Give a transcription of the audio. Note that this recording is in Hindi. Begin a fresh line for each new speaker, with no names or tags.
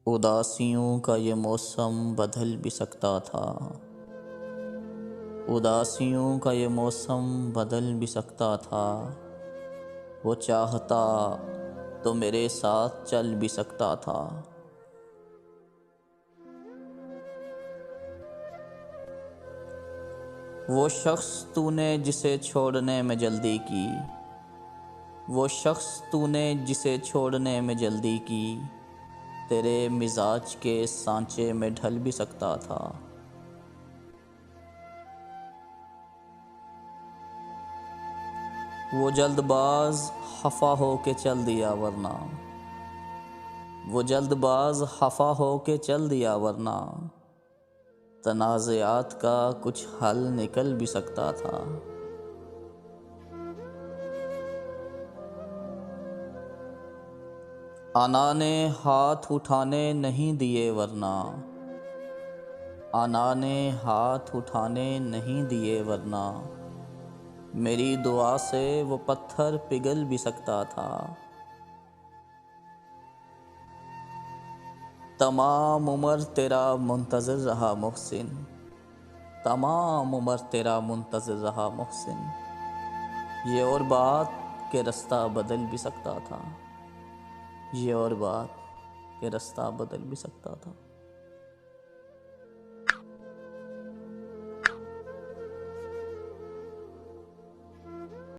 उदासियों का ये मौसम बदल भी सकता था। उदासियों का ये मौसम बदल भी सकता था। वो चाहता तो मेरे साथ चल भी सकता था। वो शख्स तूने जिसे छोड़ने में जल्दी की, वो शख्स तूने जिसे छोड़ने में जल्दी की, तेरे मिजाज के सांचे में ढल भी सकता था। वो जल्दबाज खफा हो के चल दिया वरना, वो जल्दबाज खफा हो के चल दिया वरना, तनाज़ात का कुछ हल निकल भी सकता था। आना ने हाथ उठाने नहीं दिए वरना, आना ने हाथ उठाने नहीं दिए वरना, मेरी दुआ से वो पत्थर पिघल भी सकता था। तमाम उम्र तेरा मुंतज़िर रहा मोहसिन, तमाम उम्र तेरा मुंतज़िर रहा मोहसिन, ये और बात के रास्ता बदल भी सकता था, ये और बात के रास्ता बदल भी सकता था।